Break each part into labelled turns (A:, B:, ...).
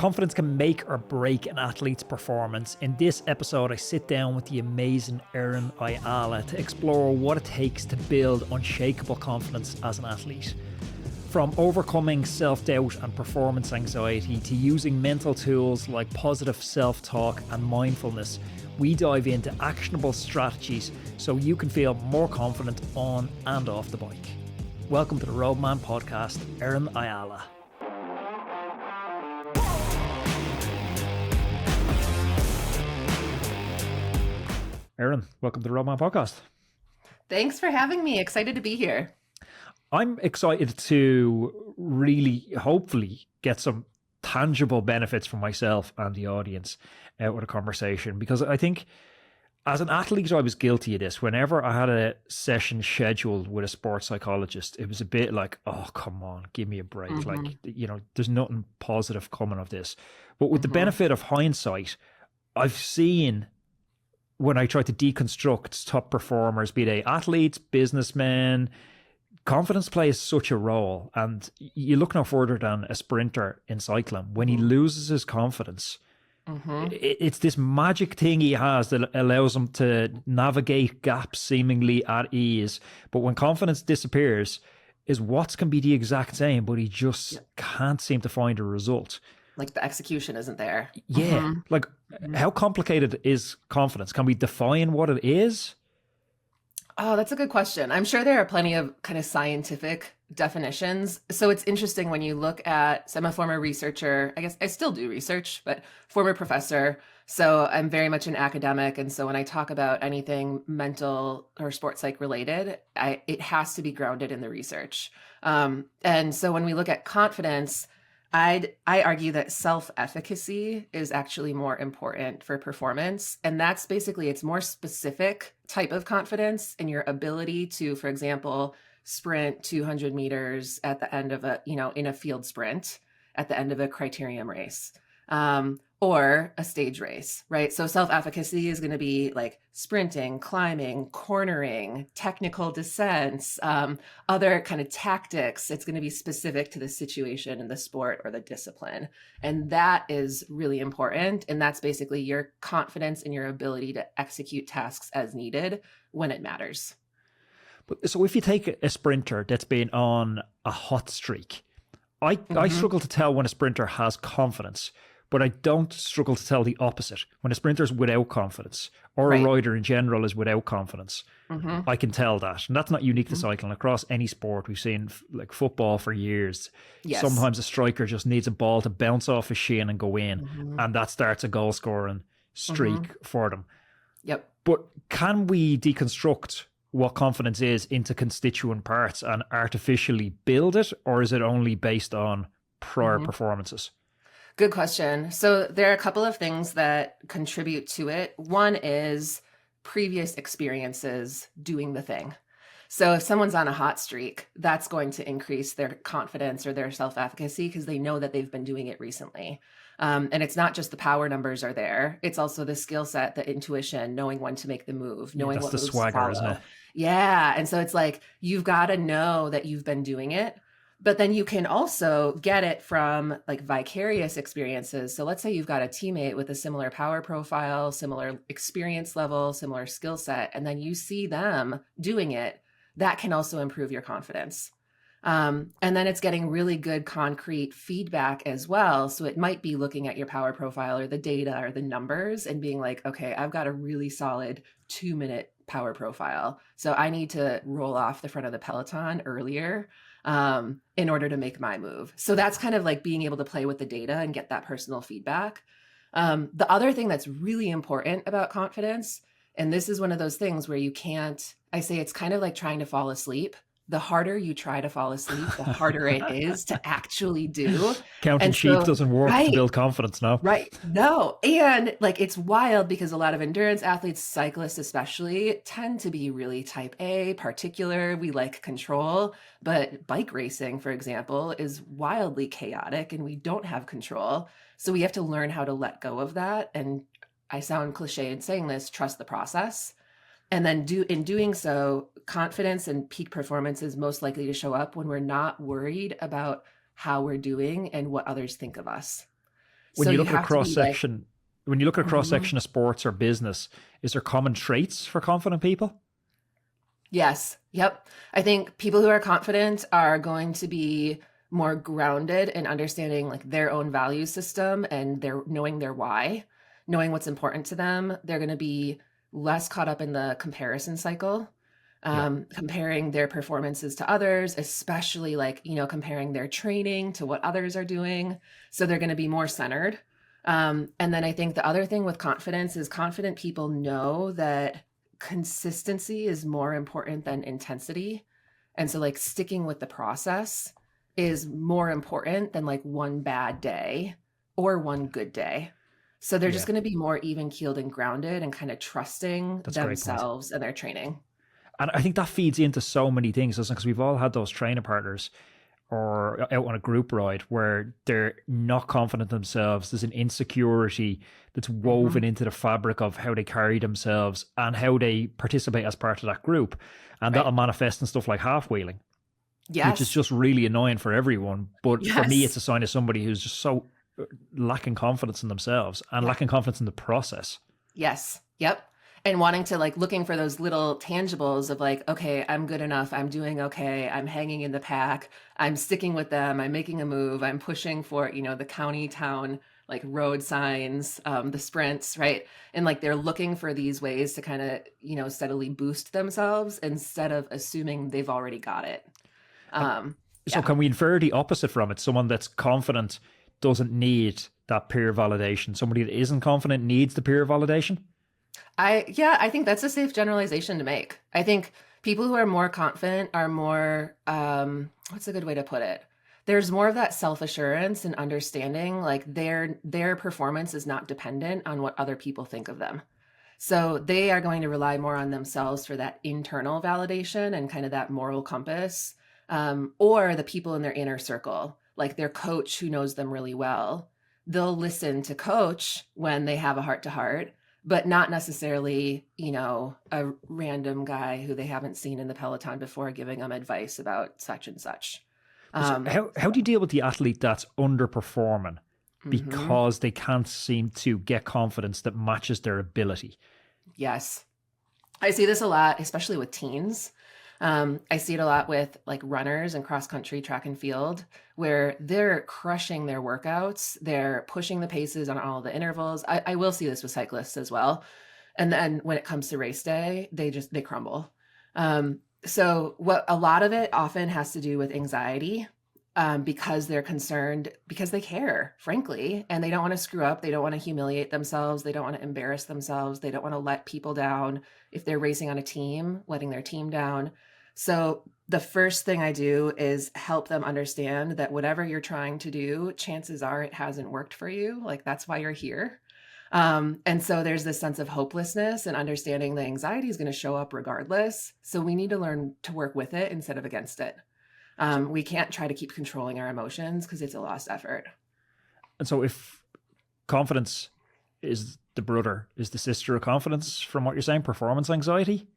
A: Confidence can make or break an athlete's performance. In this episode, I sit down with the amazing Erin Ayala to explore what it takes to build unshakable confidence as an athlete. From overcoming self-doubt and performance anxiety to using mental tools like positive self-talk and mindfulness, we dive into actionable strategies so you can feel more confident on and off the bike. Welcome to the Roadman Podcast, Erin Ayala. Erin, welcome to the Roadman Podcast.
B: Thanks for having me. Excited to be here.
A: I'm excited to really, hopefully, get some tangible benefits for myself and the audience out of the conversation, because I think as an athlete, I was guilty of this. Whenever I had a session scheduled with a sports psychologist, it was a bit like, oh, come on, give me a break. Like, there's nothing positive coming of this. But with the benefit of hindsight, I've seen when I try to deconstruct top performers, be they athletes, businessmen, confidence plays such a role. And you look no further than a sprinter in cycling. When he loses his confidence, it's this magic thing he has that allows him to navigate gaps seemingly at ease. But when confidence disappears, his watts can be the exact same, but he just can't seem to find a result.
B: Like the execution isn't there.
A: Yeah. Like, how complicated is confidence? Can we define what it is?
B: Oh, that's a good question. I'm sure there are plenty of kind of scientific definitions. So it's interesting when you look at, so I'm a former researcher. I guess I still do research, but former professor. So I'm very much an academic. And so when I talk about anything mental or sports psych related, it has to be grounded in the research. And so when we look at confidence, I argue that self-efficacy is actually more important for performance. And that's basically, it's more specific type of confidence in your ability to, for example, sprint 200 meters at the end of in a field sprint at the end of a criterium race. Or a stage race, right? So self-efficacy is going to be like sprinting, climbing, cornering, technical descents, other kind of tactics. It's going to be specific to the situation and the sport or the discipline. And that is really important. And that's basically your confidence in your ability to execute tasks as needed when it matters.
A: So if you take a sprinter that's been on a hot streak, I struggle to tell when a sprinter has confidence. But I don't struggle to tell the opposite. When a sprinter's without confidence, or a rider in general is without confidence, I can tell that. And that's not unique to cycling. Across any sport, we've seen like football for years. Yes. Sometimes a striker just needs a ball to bounce off his shin and go in. And that starts a goal scoring streak for them.
B: Yep.
A: But can we deconstruct what confidence is into constituent parts and artificially build it? Or is it only based on prior performances?
B: Good question. So there are a couple of things that contribute to it. One is previous experiences doing the thing. So if someone's on a hot streak, that's going to increase their confidence or their self-efficacy because they know that they've been doing it recently. And it's not just the power numbers are there. It's also the skill set, the intuition, knowing when to make the move, knowing what moves to follow. That's the swagger, isn't it? Yeah. And so it's like, you've got to know that you've been doing it. But then you can also get it from like vicarious experiences. So let's say you've got a teammate with a similar power profile, similar experience level, similar skill set, and then you see them doing it. That can also improve your confidence. And then it's getting really good concrete feedback as well. So it might be looking at your power profile or the data or the numbers and being like, okay, I've got a really solid 2-minute power profile. So I need to roll off the front of the peloton earlier in order to make my move. So that's kind of like being able to play with the data and get that personal feedback. The other thing that's really important about confidence, and this is one of those things where I say it's kind of like trying to fall asleep. The harder you try to fall asleep, the harder it is to actually do.
A: Counting sheep doesn't work to build confidence now.
B: Right. No. And like, it's wild because a lot of endurance athletes, cyclists especially, tend to be really type A, particular. We like control. But bike racing, for example, is wildly chaotic and we don't have control. So we have to learn how to let go of that. And I sound cliche in saying this, trust the process. And then in doing so, confidence and peak performance is most likely to show up when we're not worried about how we're doing and what others think of us.
A: When
B: So
A: you
B: you
A: look at a
B: have to
A: cross
B: be like,
A: section, when you look at a cross
B: mhm.
A: section of sports or business, is there common traits for confident people?
B: Yes. Yep. I think people who are confident are going to be more grounded in understanding like their own value system and their knowing their why, knowing what's important to them. They're going to be less caught up in the comparison cycle,
A: Yeah.
B: comparing their performances to others, especially like, comparing their training to what others are doing. So they're going to be more centered. And then I think the other thing with confidence is confident people know that consistency is more important than intensity. And so, like, sticking with the process is more important than like one bad day or one good day. So they're just
A: Yeah.
B: going to be more even keeled and grounded and kind of trusting
A: That's a great point.
B: themselves and their training.
A: And I think that feeds into so many things, doesn't it? Because we've all had those training partners or out on a group ride where they're not confident themselves. There's an insecurity that's
B: Hmm.
A: woven into the fabric of how they carry themselves and how they participate as part of that group. And that'll
B: Right.
A: manifest in stuff like half wheeling, which is
B: Yes.
A: just really annoying for everyone. But for me, it's
B: Yes.
A: a sign of somebody who's just so lacking confidence in themselves and
B: Yeah.
A: lacking confidence in the process.
B: Yes. Yep. And wanting to like looking for those little tangibles of like, okay, I'm good enough. I'm doing okay. I'm hanging in the pack. I'm sticking with them. I'm making a move. I'm pushing for, the county, town, like road signs, the sprints, right? And like they're looking for these ways to kind of, steadily boost themselves instead of assuming they've already got it.
A: And
B: Um,
A: so,
B: yeah.
A: can we infer the opposite from it? Someone that's confident doesn't need that peer validation. Somebody that isn't confident needs the peer validation.
B: I think that's a safe generalization to make. I think people who are more confident are more, what's a good way to put it? There's more of that self-assurance and understanding, like their performance is not dependent on what other people think of them. So they are going to rely more on themselves for that internal validation and kind of that moral compass, or the people in their inner circle, like their coach who knows them really well. They'll listen to coach when they have a heart to heart, but not necessarily, a random guy who they haven't seen in the Peloton before giving them advice about such and such.
A: So how do you
B: So,
A: deal with the athlete that's underperforming
B: mhm.
A: because they can't seem to get confidence that matches their ability?
B: Yes. I see this a lot, especially with teens. I see it a lot with like runners and cross country, track and field, where they're crushing their workouts. They're pushing the paces on all the intervals. I will see this with cyclists as well. And then when it comes to race day, they crumble. So what a lot of it often has to do with anxiety, because they're concerned, because they care, frankly, and they don't want to screw up. They don't want to humiliate themselves. They don't want to embarrass themselves. They don't want to let people down. If they're racing on a team, letting their team down. So the first thing I do is help them understand that whatever you're trying to do, chances are it hasn't worked for you. Like that's why you're here. And so there's this sense of hopelessness and understanding that anxiety is going to show up regardless. So we need to learn to work with it instead of against it.
A: So,
B: We can't try to keep controlling our emotions because it's a lost effort.
A: and so if confidence is the brother, is the sister of confidence from what you're saying, performance anxiety?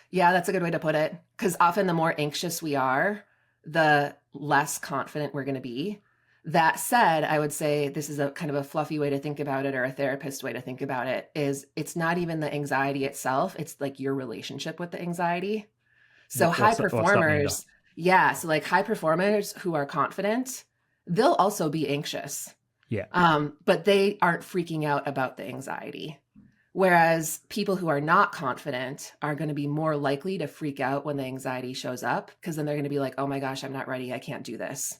B: Yeah, that's a good way to put it. Because often the more anxious we are, the less confident we're going to be. That said, I would say this is a kind of a fluffy way to think about it or a therapist way to think about it is it's not even the anxiety itself. It's like your relationship with the anxiety. So high
A: What's that mean though?
B: performers, yeah, so like high performers who are confident, they'll also be anxious.
A: Yeah.
B: But they aren't freaking out about the anxiety. Whereas people who are not confident are going to be more likely to freak out when the anxiety shows up because then they're going to be like, oh my gosh, I'm not ready. I can't do this.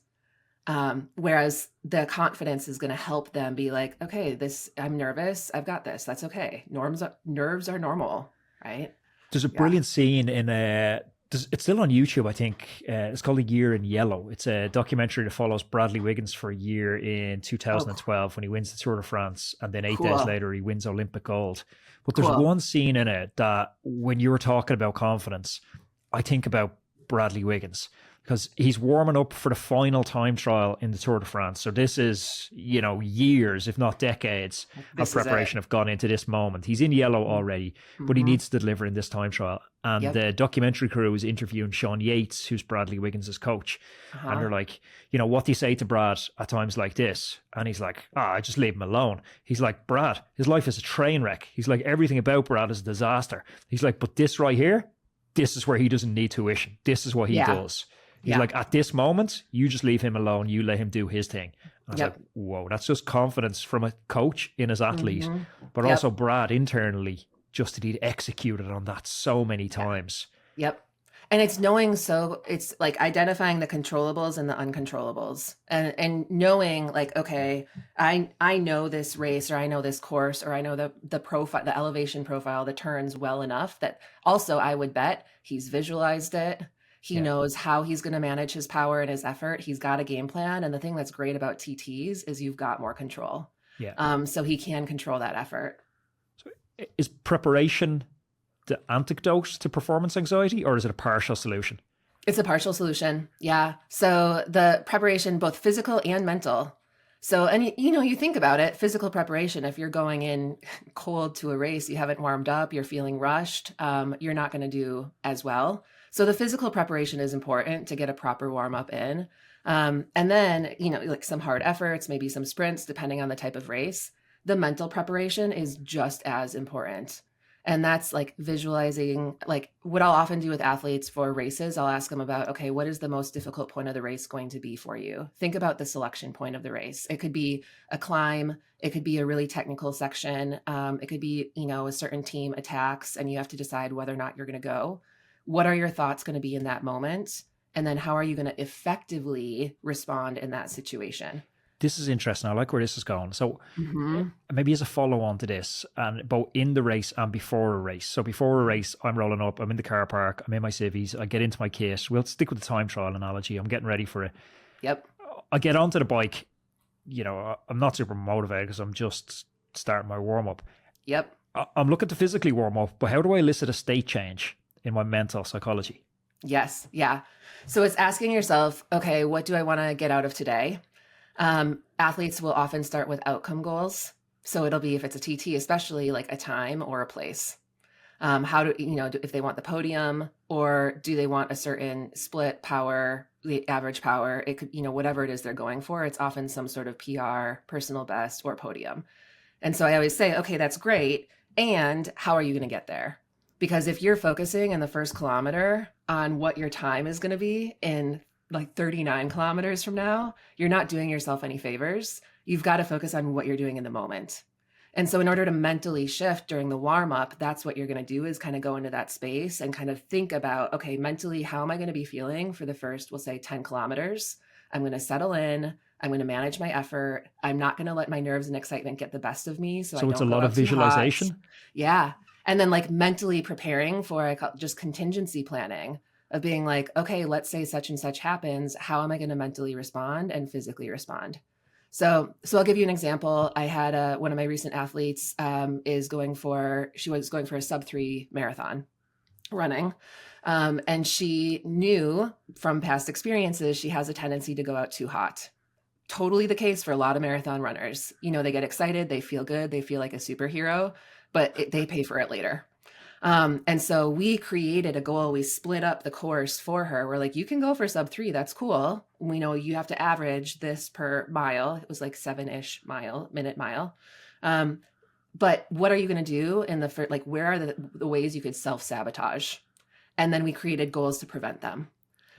B: Whereas the confidence is going to help them be like, okay, I'm nervous. I've got this. That's okay. Nerves are normal, right?
A: There's a
B: Yeah.
A: brilliant scene in it's still on YouTube, I think. It's called A Year in Yellow. It's a documentary that follows Bradley Wiggins for a year in
B: Oh,
A: 2012 when he wins the Tour de France, and then 8 days
B: cool.
A: later he wins Olympic gold. But there's
B: Cool.
A: one scene in it that, when you were talking about confidence, I think about Bradley Wiggins because he's warming up for the final time trial in the Tour de France. So this is, years, if not decades, of
B: This is it.
A: preparation have gone into this moment. He's in yellow already, but he
B: Mm-hmm.
A: needs to deliver in this time trial. And
B: Yep.
A: the documentary crew is interviewing Sean Yates, who's Bradley Wiggins' coach. And they're like, what do you say to Brad at times like this? And he's like, I just leave him alone. He's like, Brad, his life is a train wreck. He's like, everything about Brad is a disaster. He's like, but this right here, this is where he doesn't need tuition. This is what he
B: Yeah.
A: does. He's like, at this moment, you just leave him alone. You let him do his thing. I was like, whoa, that's just confidence from a coach in his athlete, but also Brad internally, just that he'd executed on that so many times.
B: Yep. And it's knowing, so it's like identifying the controllables and the uncontrollables, and knowing like, okay, I know this race, or I know this course, or I know the profile, the elevation profile, the turns well enough that also I would bet he's visualized it. He knows how he's going to manage his power and his effort. He's got a game plan. And the thing that's great about TTs is you've got more control.
A: Yeah.
B: So he can control that effort.
A: So is preparation the antidote to performance anxiety, or is it a partial solution?
B: It's a partial solution. Yeah. So the preparation, both physical and mental. So, and you think about it, physical preparation, if you're going in cold to a race, you haven't warmed up, you're feeling rushed, you're not going to do as well. So the physical preparation is important to get a proper warm up in. And then, like some hard efforts, maybe some sprints, depending on the type of race. The mental preparation is just as important. And that's like visualizing, like what I'll often do with athletes for races, I'll ask them about, okay, what is the most difficult point of the race going to be for you? Think about the selection point of the race. It could be a climb. It could be a really technical section. It could be, a certain team attacks and you have to decide whether or not you're going to go. What are your thoughts going to be in that moment? And then how are you going to effectively respond in that situation?
A: This is interesting. I like where this is going. So maybe as a follow on to this, and both in the race and before a race. So before a race, I'm rolling up, I'm in the car park, I'm in my civvies, I get into my kit. We'll stick with the time trial analogy. I'm getting ready for it.
B: Yep.
A: I get onto the bike. I'm not super motivated because I'm just starting my warm up.
B: Yep.
A: I'm looking to physically warm up, but how do I elicit a state change in my mental psychology?
B: Yes. Yeah. So it's asking yourself, okay, what do I want to get out of today? Athletes will often start with outcome goals. So it'll be, if it's a TT, especially like a time or a place. How do, if they want the podium, or do they want a certain split power, the average power? It could, whatever it is they're going for, it's often some sort of PR, personal best, or podium. And so I always say, okay, that's great. And how are you going to get there? Because if you're focusing in the first kilometer on what your time is going to be in like 39 kilometers from now, you're not doing yourself any favors. You've got to focus on what you're doing in the moment. And so in order to mentally shift during the warm up, that's what you're going to do, is kind of go into that space and kind of think about, okay, mentally, how am I going to be feeling for the first, we'll say 10 kilometers? I'm going to settle in. I'm going to manage my effort. I'm not going to let my nerves and excitement get the best of me. So
A: it's a lot of visualization.
B: Yeah. And then like mentally preparing for, I call it just contingency planning, of being like, okay, let's say such and such happens. How am I going to mentally respond and physically respond? So I'll give you an example. I had one of my recent athletes was going for a sub-3 marathon running. And she knew from past experiences, she has a tendency to go out too hot. Totally the case for a lot of marathon runners. They get excited, they feel good, they feel like a superhero, but they pay for it later. And so we created a goal. We split up the course for her. We're like, you can go for sub-3. That's cool. We know you have to average this per mile. It was like 7-ish minute mile. But what are you going to do in the first, like, where are the ways you could self-sabotage? And then we created goals to prevent them.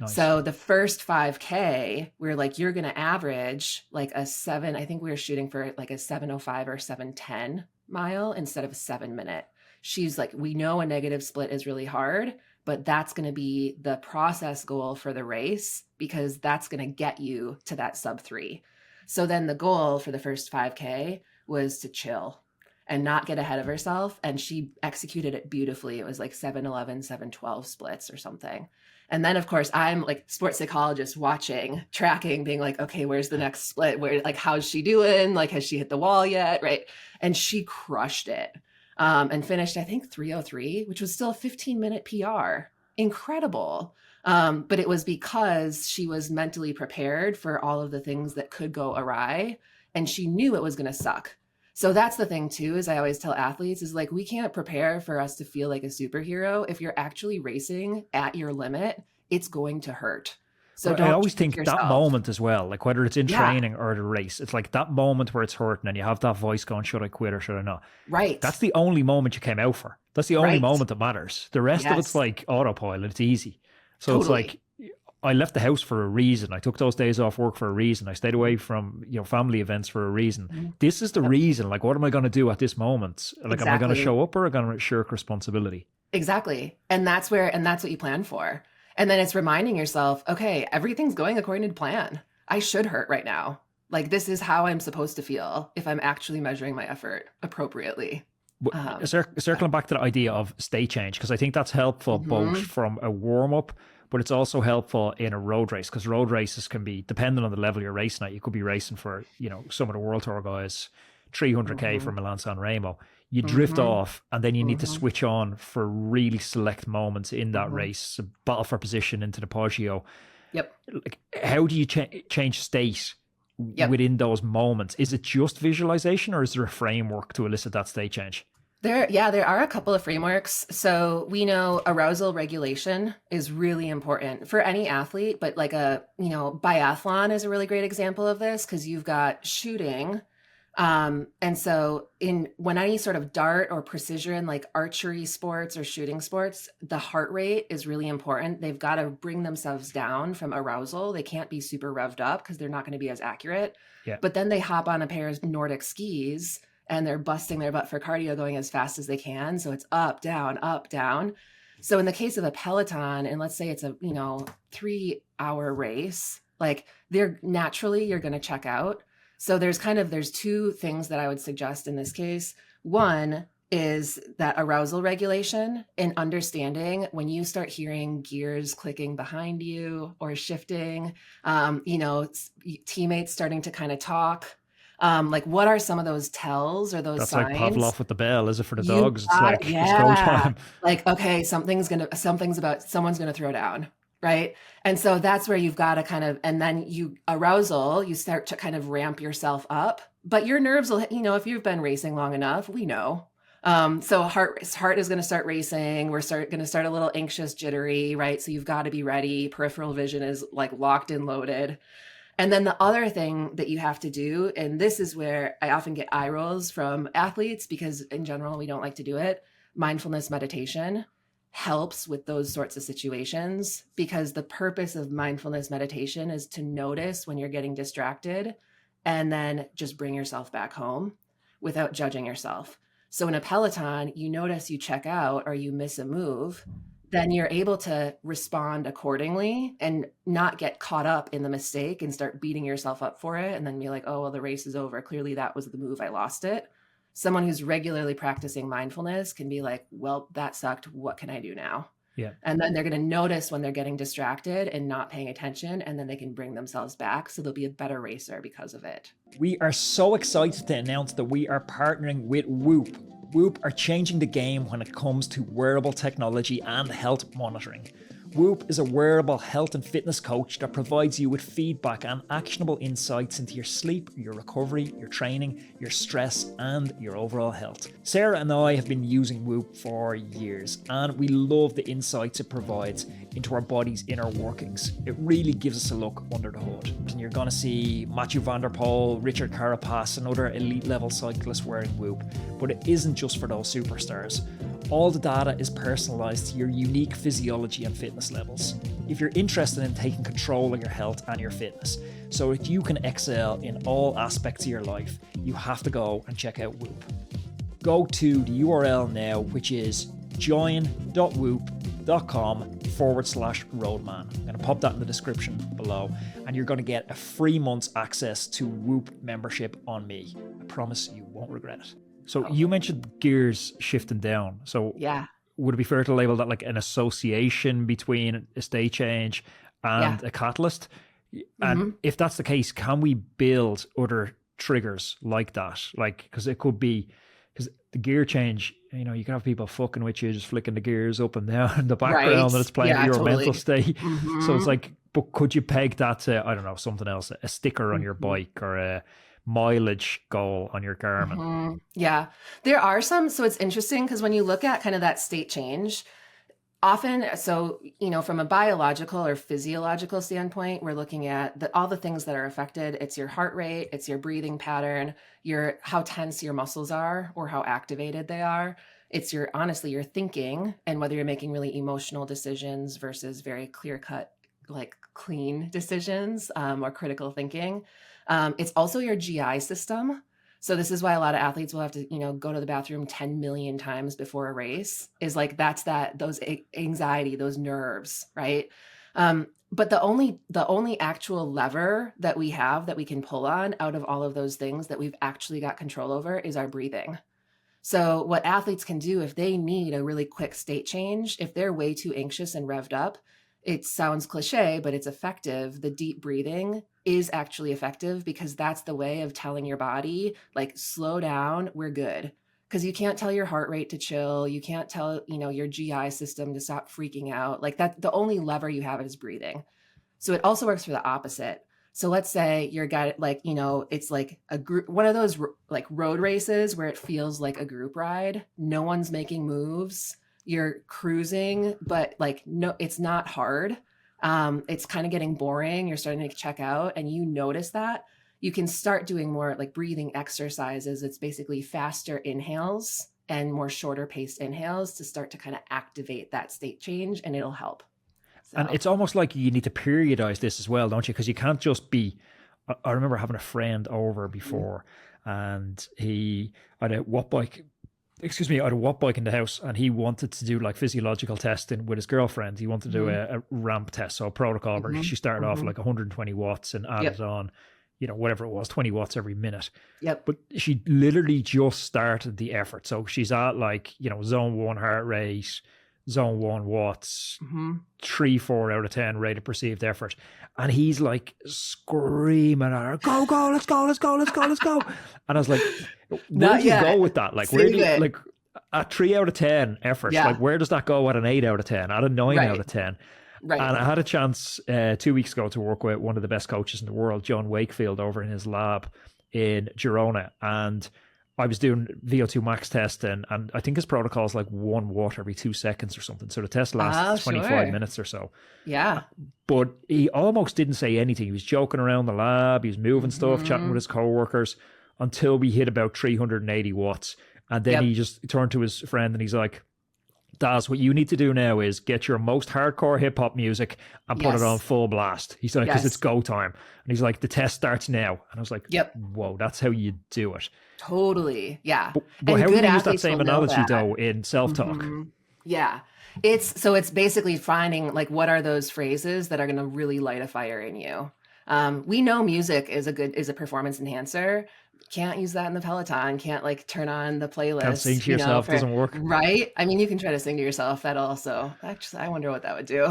B: Nice. So the first 5K, we're like, you're going to average like I think we were shooting for like a 7:05 or 7:10 mile instead of a 7-minute. She's like, we know a negative split is really hard, but that's going to be the process goal for the race, because that's going to get you to that sub-3. So then the goal for the first 5K was to chill and not get ahead of herself. And she executed it beautifully. It was like 7:11, 7:12 splits or something. And then of course I'm like sports psychologist watching, tracking, being like, okay, where's the next split? How's she doing? Like, has she hit the wall yet? Right. And she crushed it. And finished, I think, 3:03, which was still a 15-minute PR. Incredible. But it was because she was mentally prepared for all of the things that could go awry, and she knew it was going to suck. So that's the thing too, is I always tell athletes is like, we can't prepare for us to feel like a superhero. If you're actually racing at your limit, it's going to hurt. So
A: But I
B: don't
A: always
B: trick
A: think that
B: yourself.
A: moment as well, like whether it's in
B: Yeah,
A: training or the race, it's like that moment where it's hurting and you have that voice going, should I quit or should I not?
B: right,
A: That's the only moment you came out for. That's the only
B: right.
A: moment that matters. The rest of it's
B: Yes,
A: like autopilot. It's easy. So it's
B: totally.
A: like I left the house for a reason. I took those days off work for a reason. I stayed away from, family events for a reason.
B: Mhm.
A: This is the
B: Yep,
A: reason. Like, what am I going to do at this moment? Like, am I going to
B: exactly.
A: show up or am I going to shirk responsibility?
B: Exactly. And that's what you plan for. And then it's reminding yourself, okay, everything's going according to plan. I should hurt right now. Like this is how I'm supposed to feel if I'm actually measuring my effort appropriately.
A: But
B: Um,
A: circling back to the idea of state change, because I think that's helpful both
B: mhm,
A: from a warm up, but it's also helpful in a road race because road races can be dependent on the level you're racing at. You could be racing for, some of the World Tour guys, 300K
B: mhm,
A: for Milan San Remo. You drift
B: mhm,
A: off and then you need to
B: mhm,
A: switch on for really select moments in that
B: mhm.
A: race, a battle for position into the Poggio.
B: Yep.
A: Like, how do you change state
B: Yep.
A: within those moments? Is it just visualization or is there a framework to elicit that state change?
B: There are a couple of frameworks. So we know arousal regulation is really important for any athlete, but like biathlon is a really great example of this because you've got shooting. And so in when any sort of dart or precision, like archery sports or shooting sports, the heart rate is really important. They've got to bring themselves down from arousal. They can't be super revved up because they're not going to be as accurate.
A: Yeah.
B: But then they hop on a pair of Nordic skis and they're busting their butt for cardio going as fast as they can. So it's up, down, up, down. So in the case of a Peloton, and let's say it's a, 3 hour race, like you're going to check out. So there's two things that I would suggest in this case. One is that arousal regulation and understanding when you start hearing gears clicking behind you or shifting, teammates starting to kind of talk. Like what are some of those tells or those
A: That's like
B: signs?
A: Pavlov with the bell, is it for the
B: You
A: dogs? It's
B: got it.
A: like it's go
B: Yeah.
A: time.
B: Like, okay, someone's gonna throw down. Right. And so that's where you've got to kind of, and then you start to kind of ramp yourself up, but your nerves will, if you've been racing long enough, we know. So heart is going to start racing. Going to start a little anxious, jittery, right? So you've got to be ready. Peripheral vision is like locked and loaded. And then the other thing that you have to do, and this is where I often get eye rolls from athletes because in general, we don't like to do it. Mindfulness meditation helps with those sorts of situations because the purpose of mindfulness meditation is to notice when you're getting distracted and then just bring yourself back home without judging yourself. So in a Peloton, you notice you check out or you miss a move, then you're able to respond accordingly and not get caught up in the mistake and start beating yourself up for it and then be like, oh, well, the race is over. Clearly that was the move. I lost it. Someone who's regularly practicing mindfulness can be like, well, that sucked. What can I do now?
A: Yeah.
B: And then they're going to notice when they're getting distracted and not paying attention, and then they can bring themselves back. So they'll be a better racer because of it.
A: We are so excited to announce that we are partnering with Whoop. Whoop are changing the game when it comes to wearable technology and health monitoring. Whoop is a wearable health and fitness coach that provides you with feedback and actionable insights into your sleep, your recovery, your training, your stress, and your overall health. Sarah and I have been using Whoop for years, and we love the insights it provides into our body's inner workings. It really gives us a look under the hood. And you're going to see Mathieu van der Poel, Richard Carapaz, and other elite level cyclists wearing Whoop, but it isn't just for those superstars. All the data is personalised to your unique physiology and fitness levels. If you're interested in taking control of your health and your fitness, so that you can excel in all aspects of your life, you have to go and check out Whoop. Go to the URL now, which is join.whoop.com/roadman. I'm going to pop that in the description below, and you're going to get a free month's access to Whoop membership on me. I promise you won't regret it. So you mentioned gears shifting down. So
B: Yeah.
A: would it be fair to label that like an association between a state change and
B: Yeah.
A: a catalyst? And
B: Mm-hmm.
A: if that's the case, can we build other triggers like that? Like, because it could be because the gear change, you know, you can have people fucking with you, just flicking the gears up and down in the
B: Right.
A: background, and it's playing to
B: Yeah,
A: your mental
B: totally.
A: state. So it's
B: Hmm.
A: like, but could you peg that to, I don't know, something else, a sticker on your
B: Hmm.
A: bike or a mileage goal on your Garmin?
B: Yeah. There are some, so it's interesting because when you look at kind of that state change, often, so, from a biological or physiological standpoint, we're looking at all the things that are affected. It's your heart rate, it's your breathing pattern, how tense your muscles are or how activated they are. It's honestly, your thinking and whether you're making really emotional decisions versus very clear cut, like clean decisions, or critical thinking. It's also your GI system. So this is why a lot of athletes will have to, go to the bathroom 10 million times before a race, is like, those anxiety, those nerves, right? But the only actual lever that we have that we can pull on out of all of those things that we've actually got control over is our breathing. So what athletes can do if they need a really quick state change, if they're way too anxious and revved up, it sounds cliche, but it's effective. The deep breathing is actually effective because that's the way of telling your body, like, slow down, we're good. Because you can't tell your heart rate to chill. You can't tell, your GI system to stop freaking out. Like that, the only lever you have is breathing. So it also works for the opposite. So let's say you're got, like, it's like a group, one of those like road races where it feels like a group ride. No one's making moves. You're cruising, but like, no, it's not hard. It's kind of getting boring. You're starting to check out, and you notice that. You can start doing more like breathing exercises. It's basically faster inhales and more shorter paced inhales to start to kind of activate that state change, and it'll help.
A: And
B: So,
A: it's almost like you need to periodize this as well, don't you? Because you can't just be. I remember having a friend over before, and I had a watt bike. Excuse me, I had a watt bike in the house, and he wanted to do like physiological testing with his girlfriend. He wanted to do
B: mhm.
A: a ramp test, so a protocol where
B: Mhm,
A: she started off
B: mhm.
A: like 120 watts and added
B: Yep,
A: on, whatever it was, 20 watts every minute.
B: yep.
A: But she literally just started the effort. So she's at like, zone one heart rate, zone one watts,
B: Mhm.
A: 3, 4 out of 10 rate of perceived effort. And he's like screaming at her, go, go, let's go, let's go, let's go, let's go. And I was like, where
B: Not
A: do you go
B: yet.
A: with that? Like, where
B: Save
A: do you,
B: it.
A: like, a 3 out of 10 effort, like,
B: Yeah,
A: where does that go at an 8 out of 10, at a 9 out
B: right,
A: of 10?
B: right.
A: And I had a chance 2 weeks ago to work with one of the best coaches in the world, John Wakefield, over in his lab in Girona. And I was doing VO2 max testing, and I think his protocol is like 1 watt every 2 seconds or something. So the test lasts
B: Oh,
A: 25
B: sure.
A: minutes or so.
B: Yeah.
A: But he almost didn't say anything. He was joking around the lab, he was moving stuff, chatting with
B: Mhm.
A: his coworkers until we hit about 380 watts. And then he
B: Yep.
A: just turned to his friend and he's like, Daz, what you need to do now is get your most hardcore hip hop music and put it on
B: Yes.
A: full blast. He's like, because it's
B: Yes.
A: go time. And he's like, the test starts now. And I was like,
B: Yep.
A: whoa, that's how you do it.
B: Totally. Yeah.
A: But
B: And
A: how do
B: good
A: you use that
B: athletes
A: same
B: will know
A: analogy,
B: that.
A: though, in self talk?
B: Yeah. It's basically finding, like, what are those phrases that are going to really light a fire in you. We know music is a performance enhancer. Can't use that in the Peloton. Can't, like, turn on the
A: Can't sing
B: playlist,
A: to yourself,
B: for
A: doesn't work.
B: right. I mean, you can try to sing to yourself. That also, actually, I wonder what that would do.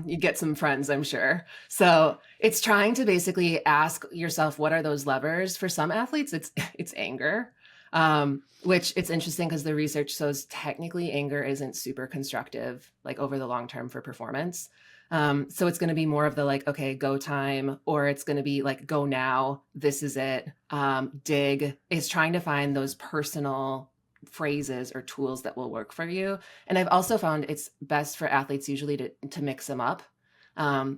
B: You'd get some friends, I'm sure. So it's trying to basically ask yourself, what are those levers? For some athletes, it's anger. Which, it's interesting because the research shows technically anger isn't super constructive, like, over the long term for performance. So it's going to be more of the, like, okay, go time, or it's going to be like, go now, this is it. Dig is trying to find those personal phrases or tools that will work for you. And I've also found it's best for athletes usually to mix them up,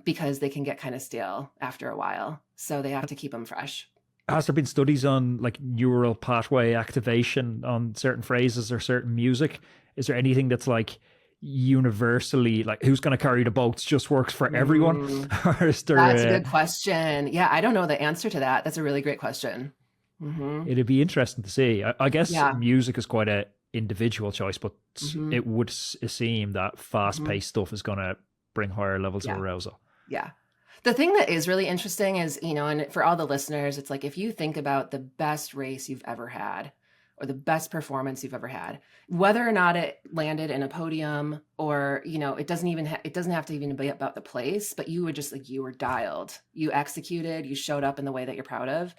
B: because they can get kind of stale after a while. So they have to keep them fresh.
A: Has there been studies on like neural pathway activation on certain phrases or certain music? Is there anything that's like universally, like, who's going to carry the boats just works for everyone?
B: Mm.
A: Or is
B: That's a
A: there
B: good question. Yeah, I don't know the answer to that. That's a really great question. Hmm.
A: it'd be interesting to see. I guess
B: Yeah.
A: music is quite a individual choice, but
B: Hmm.
A: it would seem that fast
B: Hmm.
A: paced stuff is going to bring higher levels of
B: Yeah.
A: arousal.
B: Yeah. The thing that is really interesting is, and for all the listeners, it's like, if you think about the best race you've ever had or the best performance you've ever had, whether or not it landed in a podium, or, it doesn't have to even be about the place, but you were just like, you were dialed, you executed, you showed up in the way that you're proud of.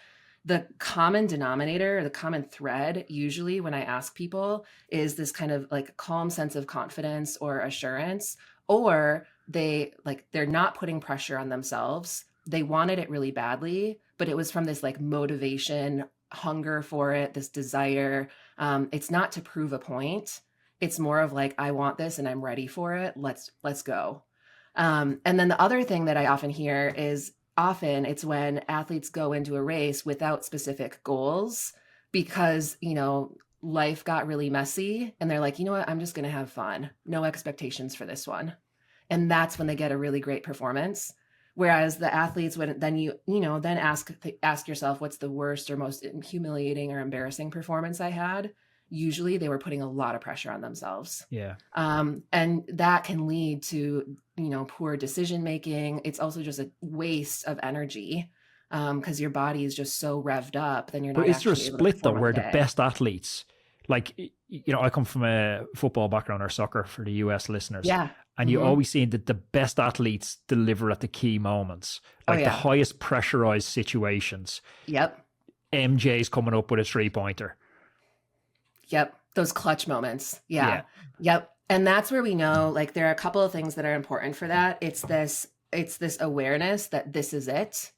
B: The common denominator, or the common thread, usually when I ask people, is this kind of like calm sense of confidence or assurance, or they're not putting pressure on themselves. They wanted it really badly, but it was from this like motivation, hunger for it, this desire. It's not to prove a point. It's more of like, I want this and I'm ready for it. Let's go. And then the other thing that I often hear is often it's when athletes go into a race without specific goals because, life got really messy and they're like, you know what, I'm just going to have fun. No expectations for this one. And that's when they get a really great performance. Whereas the athletes, when then then ask yourself, what's the worst or most humiliating or embarrassing performance I had? Usually they were putting a lot of pressure on themselves.
A: Yeah.
B: And that can lead to, poor decision making. It's also just a waste of energy because your body is just so revved up. Then you're not.
A: But is there a
B: actually able to
A: split though
B: perform on
A: where
B: the
A: the
B: day.
A: best athletes, like, I come from a football background or soccer for the US listeners.
B: Yeah.
A: And you
B: Mhm.
A: always see that the best athletes deliver at the key moments,
B: Oh,
A: like the
B: yeah.
A: highest pressurized situations.
B: Yep.
A: MJ's coming up with a 3-pointer.
B: Yep. Those clutch moments.
A: Yeah.
B: Yeah. Yep. And that's where we know, like, there are a couple of things that are important for that. It's this awareness that this is it.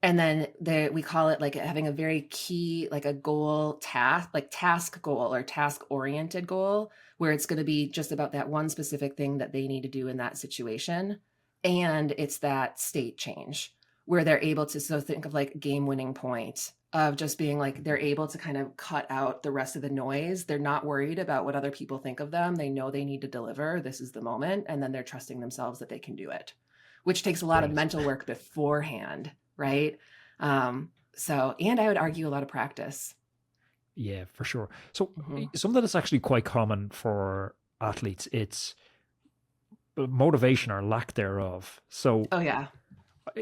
B: And then we call it like having a very key, like a goal task goal or task oriented goal, where it's going to be just about that one specific thing that they need to do in that situation. And it's that state change where they're able to, so think of like game winning point of just being like, they're able to kind of cut out the rest of the noise. They're not worried about what other people think of them. They know they need to deliver. This is the moment. And then they're trusting themselves that they can do it, which takes a lot of mental work beforehand. Right. So, and I would argue a lot of practice.
A: Yeah, for sure. So something that's actually quite common for athletes, it's motivation or lack thereof. So
B: Oh yeah.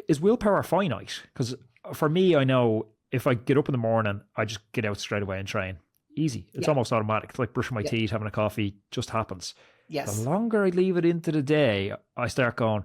A: is willpower finite? Because for me, I know if I get up in the morning, I just get out straight away and train. Easy. It's almost automatic. It's like brushing my teeth, having a coffee, just happens.
B: Yes.
A: The longer I leave it into the day, I start going,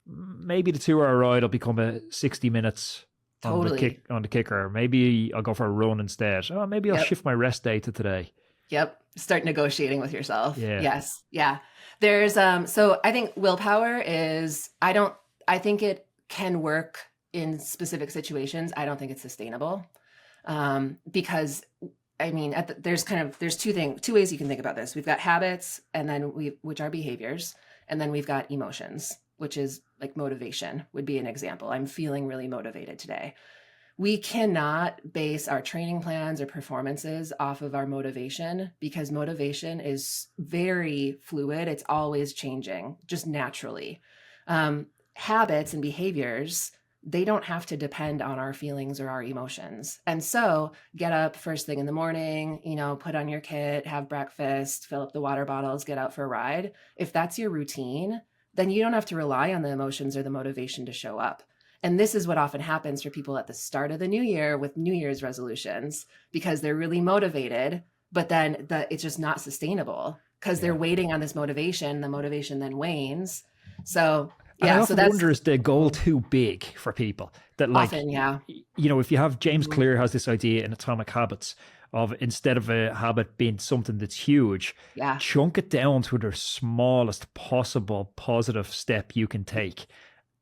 A: maybe the 2-hour ride will become a 60 minutes
B: Totally.
A: on the kicker. Maybe I'll go for a run instead. Oh, maybe I'll shift my rest day to today.
B: Yep. Start negotiating with yourself.
A: Yeah.
B: Yes. Yeah. There's so I think willpower is I think it can work in specific situations. I don't think it's sustainable. Because I mean, there's two ways you can think about this. We've got habits and then which are behaviors, and then we've got emotions, which is like motivation would be an example. I'm feeling really motivated today. We cannot base our training plans or performances off of our motivation because motivation is very fluid. It's always changing, just naturally. Habits and behaviors, they don't have to depend on our feelings or our emotions. And so get up first thing in the morning, put on your kit, have breakfast, fill up the water bottles, get out for a ride. If that's your routine, then you don't have to rely on the emotions or the motivation to show up. And this is what often happens for people at the start of the new year with New Year's resolutions, because they're really motivated, but then it's just not sustainable because they're waiting on this motivation. The motivation then wanes. So
A: I often wonder, is the goal too big for people? That like,
B: often, yeah.
A: If you have James Clear has this idea in Atomic Habits of instead of a habit being something that's huge, chunk it down to the smallest possible positive step you can take,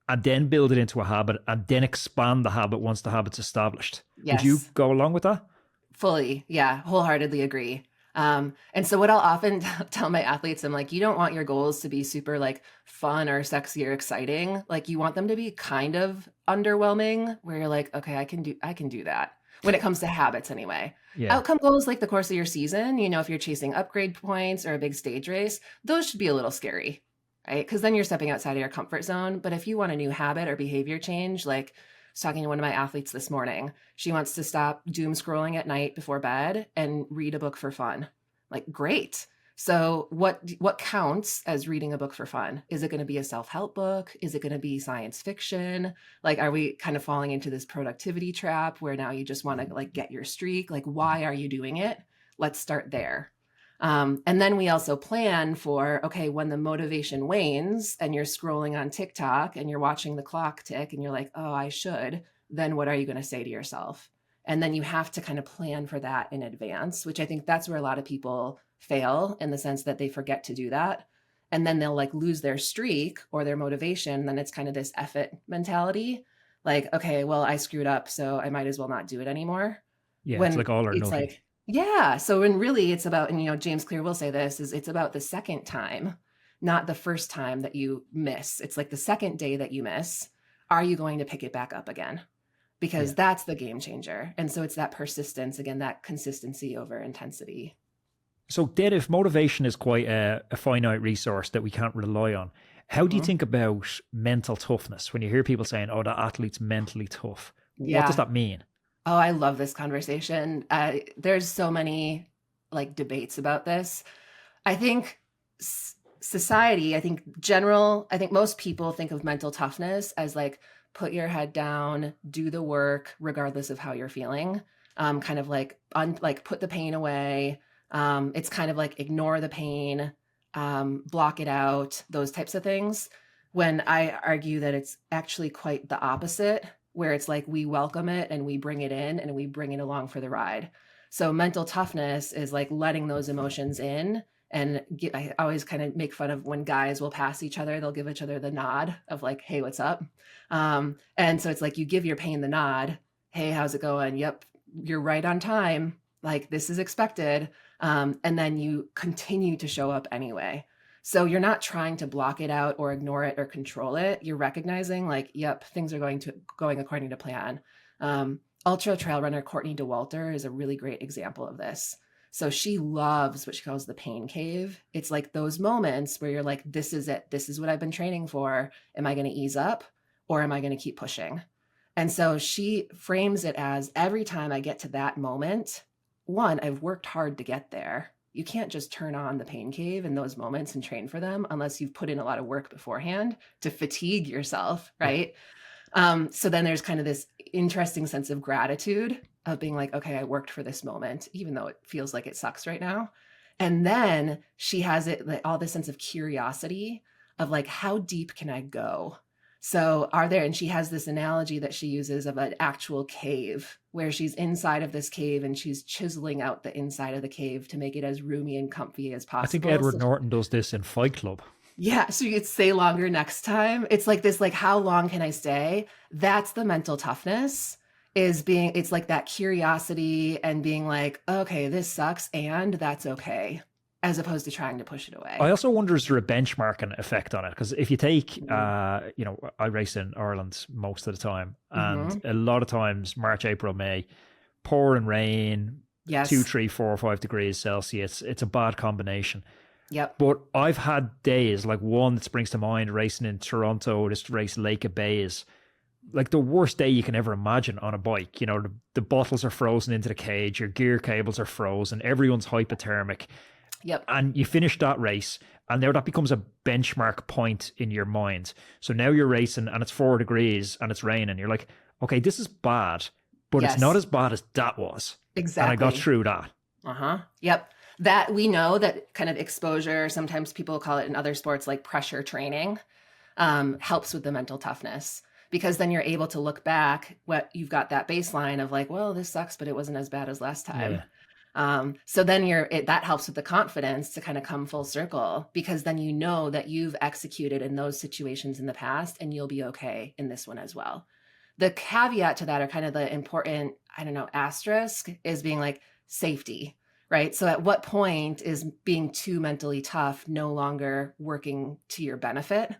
A: and then build it into a habit, and then expand the habit once the habit's established.
B: Yes.
A: Would you go along with that?
B: Fully, yeah, wholeheartedly agree. And so what I'll often tell my athletes, I'm like, you don't want your goals to be super like fun or sexy or exciting. Like you want them to be kind of underwhelming where you're like, okay, I can do that when it comes to habits anyway. Yeah. Outcome goals, like the course of your season, if you're chasing upgrade points or a big stage race, those should be a little scary, right? Because then you're stepping outside of your comfort zone. But if you want a new habit or behavior change, like I was talking to one of my athletes this morning. She wants to stop doom scrolling at night before bed and read a book for fun. Like, great. So what counts as reading a book for fun? Is it going to be a self-help book? Is it going to be science fiction? Like, are we kind of falling into this productivity trap where now you just want to like get your streak? Like, why are you doing it? Let's start there. And then we also plan for, okay, when the motivation wanes and you're scrolling on TikTok and you're watching the clock tick and you're like, oh, I should, then what are you going to say to yourself? And then you have to kind of plan for that in advance, which I think that's where a lot of people fail, in the sense that they forget to do that. And then they'll like lose their streak or their motivation. Then it's kind of this F it mentality. Like, okay, well, I screwed up, so I might as well not do it anymore.
A: Yeah, it's
B: When
A: like all or
B: it's
A: nothing.
B: like, yeah. So when really it's about, and James Clear will say this, is it's about the second time, not the first time that you miss. It's like the second day that you miss, are you going to pick it back up again?
A: Yeah.
B: Because that's the game changer. And so it's that persistence, again, that consistency over intensity.
A: So, then, if motivation is quite a finite resource that we can't rely on, how do you
B: Mhm.
A: think about mental toughness when you hear people saying, oh, the athlete's mentally tough? What does
B: Yeah.
A: that mean?
B: Oh, I love this conversation. There's so many like debates about this. I think society, I think general, I think most people think of mental toughness as like put your head down, do the work regardless of how you're feeling. Kind of like like put the pain away. It's kind of like ignore the pain, block it out, those types of things. When I argue that it's actually quite the opposite, where it's like we welcome it and we bring it in and we bring it along for the ride. So mental toughness is like letting those emotions in. And I always kind of make fun of when guys will pass each other, they'll give each other the nod of like, hey, what's up? And so it's like you give your pain the nod. Hey, how's it going? Yep, you're right on time. Like this is expected. And then you continue to show up anyway. So you're not trying to block it out or ignore it or control it. You're recognizing like, yep, things are going according to plan. Ultra trail runner Courtney Dauwalter is a really great example of this. So she loves what she calls the pain cave. It's like those moments where you're like, this is it. This is what I've been training for. Am I going to ease up or am I going to keep pushing? And so she frames it as every time I get to that moment, one, I've worked hard to get there. You can't just turn on the pain cave in those moments and train for them unless you've put in a lot of work beforehand to fatigue yourself,
A: Yeah.
B: right? So then there's kind of this interesting sense of gratitude of being like, okay, I worked for this moment, even though it feels like it sucks right now. And then she has it like all this sense of curiosity of like, how deep can I go? So are there, and she has this analogy that she uses of an actual cave where she's inside of this cave and she's chiseling out the inside of the cave to make it as roomy and comfy as
A: I think
B: possible.
A: Edward
B: So
A: Norton does this in Fight Club.
B: yeah, so you could stay longer next time. It's like this, like, how long can I stay? That's the mental toughness, is being, it's like that curiosity and being like, okay, this sucks and that's okay, as opposed to trying to push it
A: I
B: away.
A: also wonder, is there a benchmarking effect on it? Because if you take,
B: Mhm.
A: I race in Ireland most of the time, and
B: Mhm.
A: a lot of times March, April, May, pouring rain, two,
B: Yes.
A: 3, 4, or 5 degrees Celsius. It's a bad combination.
B: Yep.
A: But I've had days, like one that springs to mind, racing in Toronto, this race Lake of Bays, like the worst day you can ever imagine on a bike. The bottles are frozen into the cage, your gear cables are frozen, everyone's hypothermic.
B: Yep.
A: And you finish that race, and now that becomes a benchmark point in your mind. So now you're racing and it's 4 degrees and it's raining. You're like, okay, this is bad, but it's not
B: Yes.
A: as bad as that was. And I got
B: Exactly.
A: through that.
B: Uh-huh. Yep. That we know that kind of exposure, sometimes people call it in other sports like pressure training, helps with the mental toughness, because then you're able to look back what you've got that baseline of like, well, this sucks, but it wasn't as bad as last time.
A: Yeah.
B: So then that helps with the confidence to kind of come full circle, because then you know that you've executed in those situations in the past and you'll be okay in this one as well. The caveat to that, or kind of the important, I don't know, asterisk, is being like safety, right? So at what point is being too mentally tough no longer working to your benefit?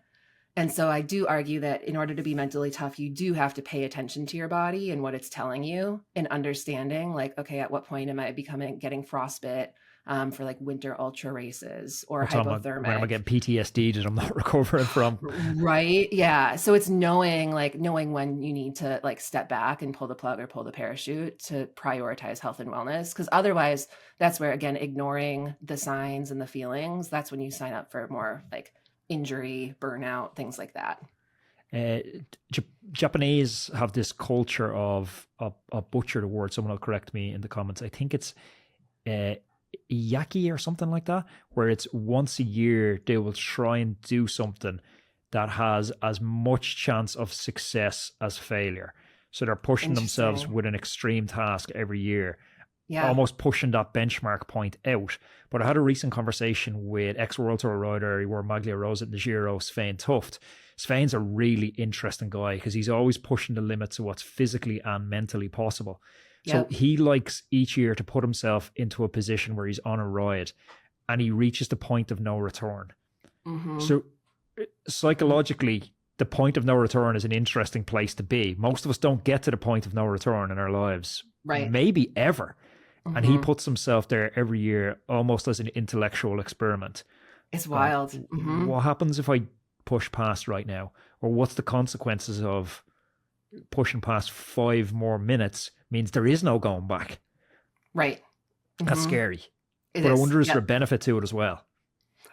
B: And so I do argue that in order to be mentally tough, you do have to pay attention to your body and what it's telling you, and understanding like, okay, at what point am I getting frostbite for like winter ultra races or
A: Or when am I
B: hypothermic?
A: getting PTSD that I'm not recovering from?
B: Right. Yeah. So it's knowing when you need to like step back and pull the plug or pull the parachute to prioritize health and wellness. Cause otherwise that's where, again, ignoring the signs and the feelings, that's when you sign up for more like injury, burnout, things like that.
A: Uh, Japanese have this culture of, I'll butcher the word, someone will correct me in the comments. I think it's uh, yaki or something like that, where it's once a year they will try and do something that has as much chance of success as failure. So they're pushing themselves
B: Interesting.
A: with an extreme task every year,
B: Yeah.
A: almost pushing that benchmark point out. But I had a recent conversation with ex-World Tour rider, he wore Maglia Rosa at the Giro, Svein Tuft. Svein's a really interesting guy because he's always pushing the limits of what's physically and mentally possible. So
B: Yep.
A: he likes each year to put himself into a position where he's on a ride and he reaches the point of no return.
B: Mm-hmm.
A: So psychologically, the point of no return is an interesting place to be. Most of us don't get to the point of no return in our lives,
B: Right.
A: maybe ever. And he
B: Mm-hmm.
A: puts himself there every year almost as an intellectual experiment.
B: It's
A: Going,
B: wild. Mm-hmm.
A: what happens if I push past right now? Or what's the consequences of pushing past 5 more minutes means there is no going back?
B: Right.
A: That's
B: Mm-hmm.
A: scary.
B: It
A: But I
B: is.
A: wonder is there a
B: Yep.
A: benefit to it as well?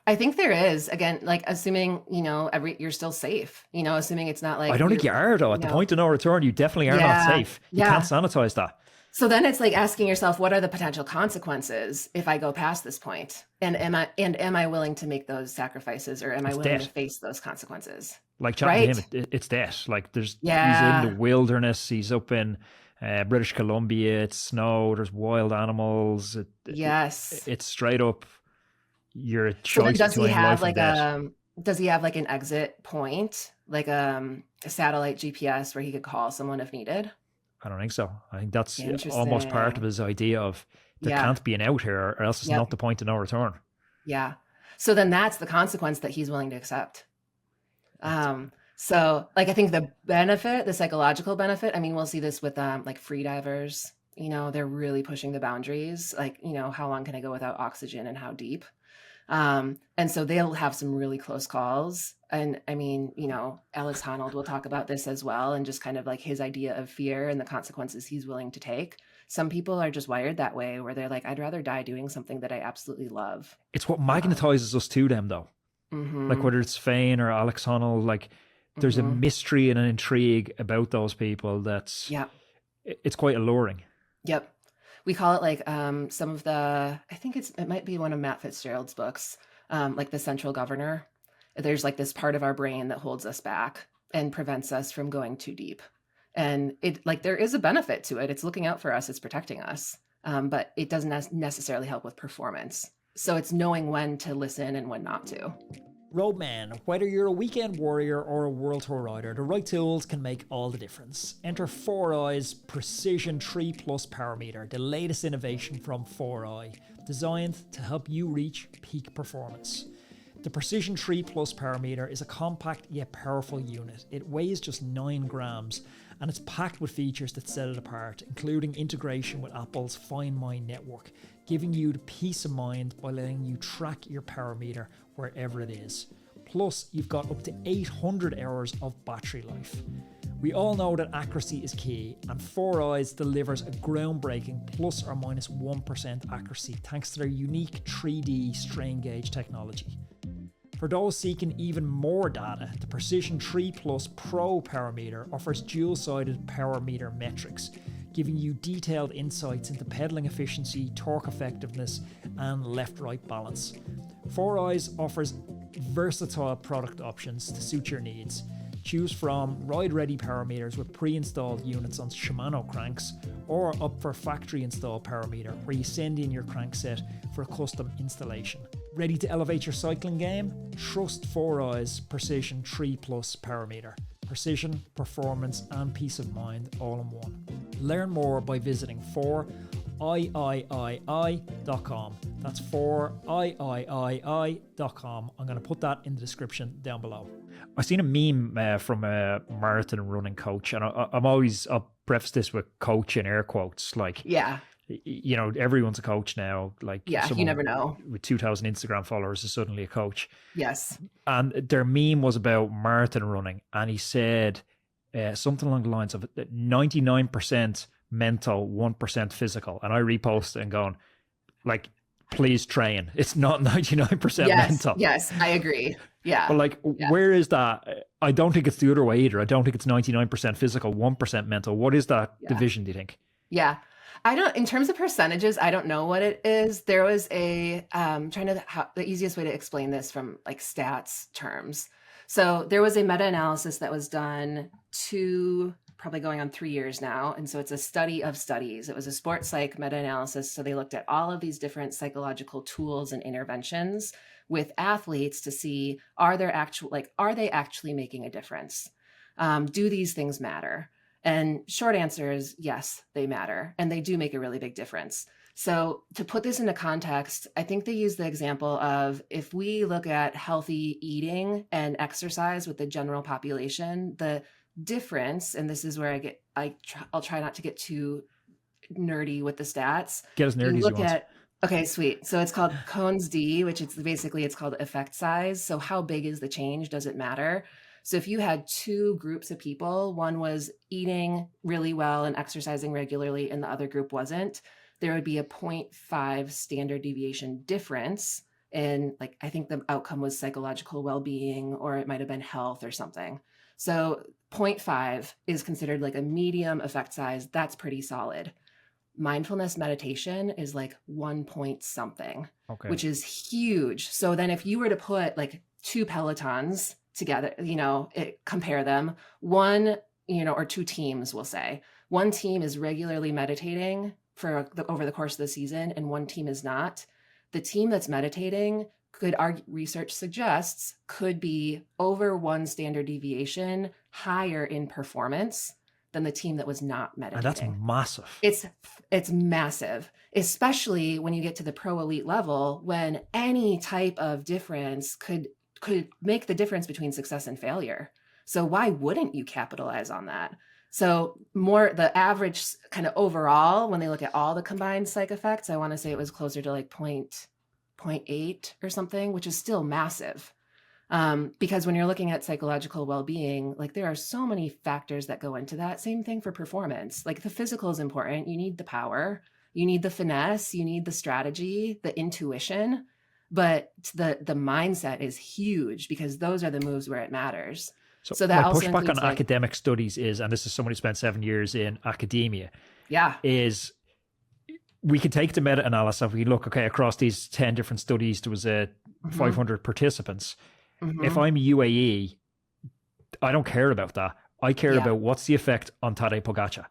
B: I think there is. Again, like assuming, you're still safe, assuming it's not
A: I
B: like
A: don't think you are though. At the point of no return, you definitely are not
B: yeah.
A: safe. You can't sanitize that.
B: So then it's like asking yourself, what are the potential consequences if I go past this point? And am I willing to make those sacrifices, or am I
A: It's
B: willing to
A: death.
B: face those consequences?
A: Like chatting
B: Right?
A: to him, it's death. Like he's in the
B: Yeah.
A: wilderness. He's up in British Columbia. It's snow. There's wild animals.
B: Yes.
A: It's straight up your
B: So then
A: choice between life and death.
B: does he have like an exit point, like a satellite GPS where he could call someone if needed?
A: I don't think so. I think that's almost part of
B: Interesting.
A: his idea of there
B: Yeah.
A: can't be an out here, or else it's
B: Yep.
A: not the point of no return.
B: Yeah. So then that's the consequence that he's willing to accept. So like I think the psychological benefit, I mean, we'll see this with like free divers, they're really pushing the boundaries, like, how long can I go without oxygen and how deep? And so they'll have some really close calls. And I mean, Alex Honnold will talk about this as well, and just kind of like his idea of fear and the consequences he's willing to take. Some people are just wired that way, where they're like, I'd rather die doing something that I absolutely love.
A: It's what magnetizes us to them, though.
B: Mm-hmm.
A: Like whether it's Fane or Alex Honnold, like there's a mystery and an intrigue about those people that's it's quite alluring.
B: Yep. We call it like some of the, I think it might be one of Matt Fitzgerald's books, like the central governor. There's like this part of our brain that holds us back and prevents us from going too deep. And it like there is a benefit to it. It's looking out for us. It's protecting us. But it doesn't necessarily help with performance. So it's knowing when to listen and when not to.
C: Roadman, whether you're a weekend warrior or a world tour rider, the right tools can make all the difference. Enter 4i's Precision 3 Plus Power Meter, the latest innovation from 4i, designed to help you reach peak performance. The Precision 3 Plus Power Meter is a compact yet powerful unit. It weighs just 9 grams and it's packed with features that set it apart, including integration with Apple's Find My network, giving you the peace of mind by letting you track your power meter wherever it is. Plus, you've got up to 800 hours of battery life. We all know that accuracy is key, and 4i's delivers a groundbreaking plus or minus 1% accuracy thanks to their unique 3D strain gauge technology. For those seeking even more data, the Precision 3 Plus Pro Power Meter offers dual-sided power meter metrics, giving you detailed insights into pedaling efficiency, torque effectiveness, and left-right balance. 4i's offers versatile product options to suit your needs. Choose from ride-ready power meters with pre-installed units on Shimano cranks, or up for factory-installed power meter where you send in your crankset for a custom installation. Ready to elevate your cycling game? Trust 4i's Precision 3 Plus Power Meter. Precision, performance, and peace of mind all in one. Learn more by visiting 4iiii.com. That's 4iiii.com. I'm going to put that in the description down below.
A: I've seen a meme from a marathon running coach, and I'll preface this with coach in air quotes. Like, everyone's a coach now. Like,
B: you never know.
A: With 2,000 Instagram followers is suddenly a coach.
B: Yes.
A: And their meme was about marathon running, and he said something along the lines of 99% mental, 1% physical. And I reposted and going, like, please train. It's not 99% mental.
B: Yes, I agree. Yeah.
A: But like, where is that? I don't think it's the other way either. I don't think it's 99% physical, 1% mental. What is that division, do you think?
B: Yeah. In terms of percentages, I don't know what it is. There was the easiest way to explain this from like stats terms. So there was a meta-analysis that was done probably going on 3 years now. And so it's a study of studies. It was a sports psych meta-analysis. So they looked at all of these different psychological tools and interventions with athletes to see, are they actually making a difference? Do these things matter? And short answer is yes, they matter. And they do make a really big difference. So to put this into context, I think they use the example of, if we look at healthy eating and exercise with the general population, the difference, and this is where I'll try not to get too nerdy with the stats.
A: Get as nerdy as you want.
B: Okay, sweet. So it's called Cohen's D, which it's called effect size. So how big is the change? Does it matter? So if you had two groups of people, one was eating really well and exercising regularly, and the other group wasn't, there would be a 0.5 standard deviation difference in, like, I think the outcome was psychological well-being, or it might've been health or something. So 0.5 is considered like a medium effect size. That's pretty solid. Mindfulness meditation is like 1 point something, which is huge. So then if you were to put like two Pelotons together, compare them, one, or two teams, we'll say, one team is regularly meditating over the course of the season, and one team is not. The team that's meditating research suggests, could be over 1 standard deviation higher in performance than the team that was not meditating.
A: And that's massive.
B: It's massive, especially when you get to the pro elite level, when any type of difference could make the difference between success and failure. So why wouldn't you capitalize on that? So the average kind of overall, when they look at all the combined psych effects, I want to say it was closer to like 0.8 or something, which is still massive. Because when you're looking at psychological well-being, like, there are so many factors that go into that. Same thing for performance. Like, the physical is important. You need the power, you need the finesse, you need the strategy, the intuition, but the mindset is huge, because those are the moves where it matters.
A: So that my also pushback on academic studies is, and this is somebody who spent 7 years in academia, is we can take the meta-analysis. We look, okay, across these 10 different studies, there was 500 participants. Mm-hmm. If I'm UAE, I don't care about that. I care about what's the effect on Tadej Pogacar.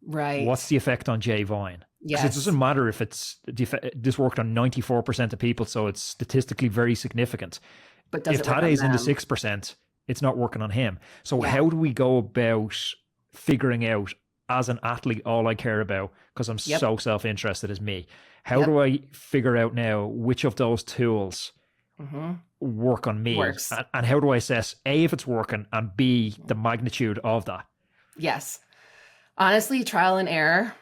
B: Right.
A: What's the effect on Jay Vine? Because it doesn't matter if this worked on 94% of people, so it's statistically very significant. But if Tadej's in the 6%, it's not working on him. So how do we go about figuring out, as an athlete, all I care about, because I'm so self-interested, is me. How do I figure out now which of those tools work on me? And how do I assess, A, if it's working, and B, the magnitude of that? Yes.
B: Honestly, trial and error,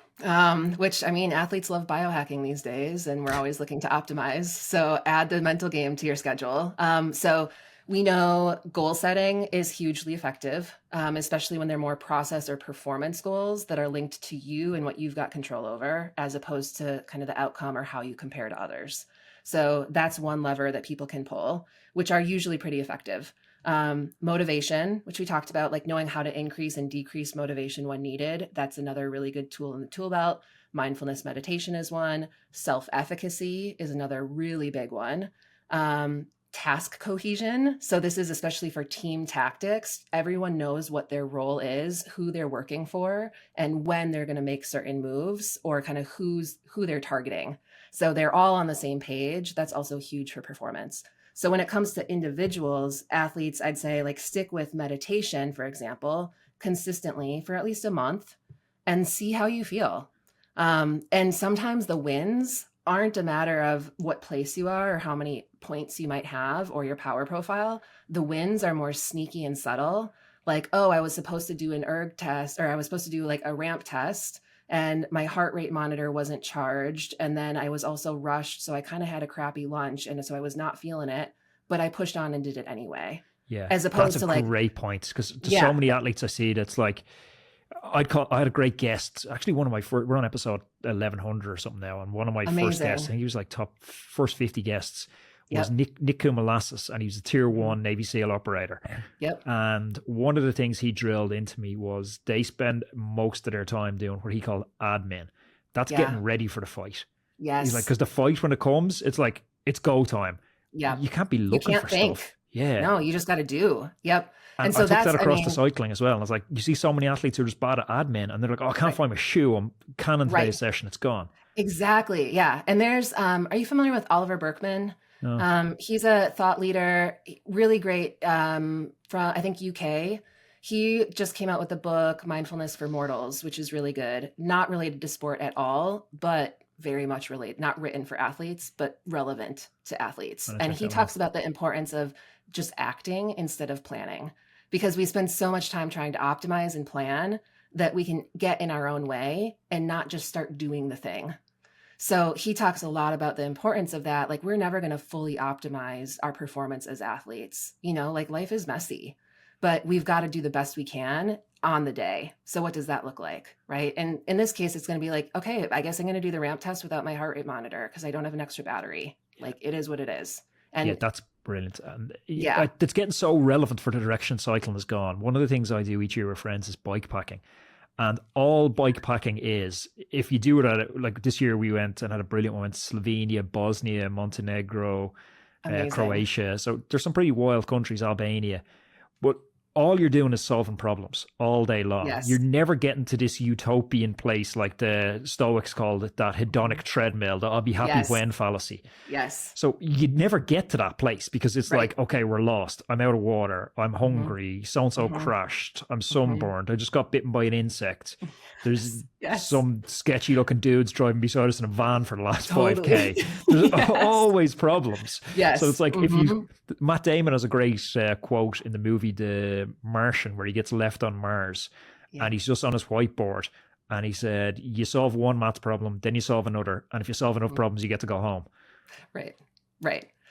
B: which, I mean, athletes love biohacking these days, and we're always looking to optimize. So add the mental game to your schedule. So we know goal setting is hugely effective, especially when they're more process or performance goals that are linked to you and what you've got control over, as opposed to kind of the outcome or how you compare to others. So that's one lever that people can pull, which are usually pretty effective. Motivation, which we talked about, like knowing how to increase and decrease motivation when needed. That's another really good tool in the tool belt. Mindfulness meditation is one. Self-efficacy is another really big one. Task cohesion. So this is especially for team tactics. Everyone knows what their role is, who they're working for, and when they're going to make certain moves, or kind of who they're targeting. So they're all on the same page. That's also huge for performance. So when it comes to individuals, athletes, I'd say, like, stick with meditation, for example, consistently for at least a month and see how you feel. And sometimes the wins aren't a matter of what place you are or how many points you might have or your power profile. The wins are more sneaky and subtle. Like, oh, I was supposed to do an erg test, or I was supposed to do like a ramp test, and my heart rate monitor wasn't charged. And then I was also rushed. So I kind of had a crappy lunch. And so I was not feeling it, but I pushed on and did it anyway.
A: Yeah.
B: As opposed to, like,
A: that's a great point. Because so many athletes I see, that's like, I had a great guest. Actually, one of my we're on episode 1100 or something now. And one of my first guests, I think he was like first 50 guests, was Nick Koumalassis, and he was a tier 1 Navy SEAL operator. Yep. And one of the things he drilled into me was they spend most of their time doing what he called admin. That's getting ready for the fight. Yes. He's like, because the fight, when it comes, it's like, it's go time. Yeah. You can't be looking for stuff. Yeah.
B: No, you just got to do. Yep.
A: And
B: so
A: I took that
B: I
A: across to
B: mean,
A: cycling as well. And I was like, you see so many athletes who are just bad at admin and they're like, oh, I can't find my shoe. I'm canning
B: right.
A: today's session. It's gone.
B: Exactly. Yeah. And there's, are you familiar with Oliver Burkeman?
A: No.
B: He's a thought leader, really great, from, I think, UK. He just came out with the book, Mindfulness for Mortals, which is really good. Not related to sport at all, but very much related, not written for athletes, but relevant to athletes. And he talks about the importance of just acting instead of planning, because we spend so much time trying to optimize and plan that we can get in our own way and not just start doing the thing. So he talks a lot about the importance of that. Like, we're never going to fully optimize our performance as athletes. You know, like, life is messy, but we've got to do the best we can on the day. So what does that look like? Right. And in this case, it's going to be like, okay, I guess I'm going to do the ramp test without my heart rate monitor because I don't have an extra battery. Like, it is what it is. And
A: yeah, that's brilliant. And
B: yeah,
A: it's getting so relevant for the direction cycling has gone. One of the things I do each year with friends is bike packing. And all bike packing is, if you do it at, like this year we went and had a brilliant one, Slovenia, Bosnia, Montenegro, Croatia. So there's some pretty wild countries, Albania. But all you're doing is solving problems all day long.
B: Yes.
A: You're never getting to this utopian place, like the Stoics called it, that hedonic treadmill, the I'll be happy when fallacy.
B: Yes.
A: So you'd never get to that place because it's like, okay, we're lost. I'm out of water. I'm hungry. So-and-so crashed. I'm sunburned. I just got bitten by an insect. There's some sketchy looking dudes driving beside us in a van for the last 5K. There's always problems.
B: Yes.
A: So it's like, if you, Matt Damon has a great quote in the movie The Martian where he gets left on Mars and he's just on his whiteboard and he said, you solve one maths problem, then you solve another. And if you solve enough problems, you get to go home.
B: Right.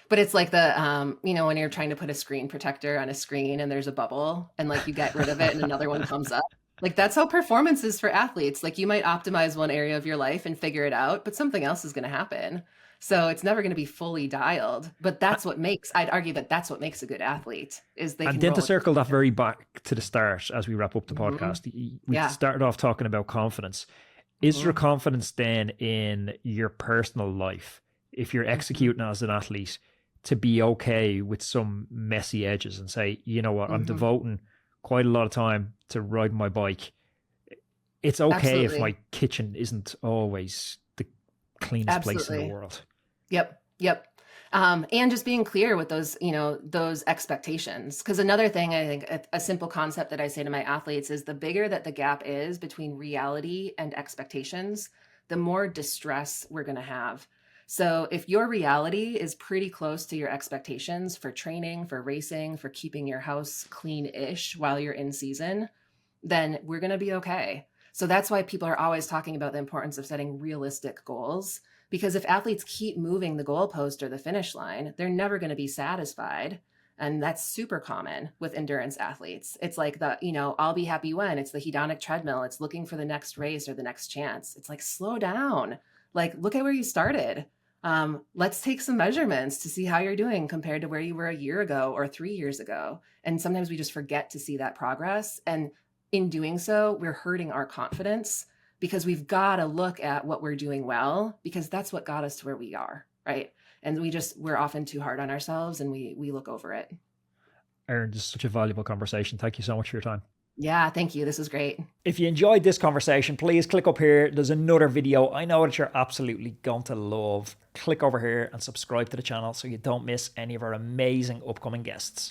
B: But it's like the, you know, when you're trying to put a screen protector on a screen and there's a bubble and like you get rid of it and another one comes up. Like, that's how performance is for athletes. Like, you might optimize one area of your life and figure it out, but something else is going to happen. So it's never going to be fully dialed. But that's what makes, I'd argue that that's what makes a good athlete is they. And
A: then to circle that very back to the start as we wrap up the podcast, we started off talking about confidence. Is there confidence then in your personal life, if you're executing as an athlete, to be okay with some messy edges and say, you know what, I'm devoting quite a lot of time to riding my bike. It's okay if my kitchen isn't always the cleanest place in the world.
B: Yep. And just being clear with those, you know, those expectations. Because another thing, I think a simple concept that I say to my athletes is the bigger that the gap is between reality and expectations, the more distress we're going to have. So if your reality is pretty close to your expectations for training, for racing, for keeping your house clean-ish while you're in season, then we're going to be okay. So that's why people are always talking about the importance of setting realistic goals, because if athletes keep moving the goalpost or the finish line, they're never going to be satisfied. And that's super common with endurance athletes. It's like the, you know, I'll be happy when, it's the hedonic treadmill. It's looking for the next race or the next chance. It's like, slow down. Like, look at where you started. Let's take some measurements to see how you're doing compared to where you were a year ago or 3 years ago. And sometimes we just forget to see that progress. And in doing so, we're hurting our confidence because we've got to look at what we're doing well, because that's what got us to where we are, right? And we're often too hard on ourselves and we look over it.
A: Erin, this is such a valuable conversation. Thank you so much for your time.
B: Yeah, thank you. This is great.
C: If you enjoyed this conversation, please click up here. There's another video I know that you're absolutely going to love. Click over here and subscribe to the channel so you don't miss any of our amazing upcoming guests.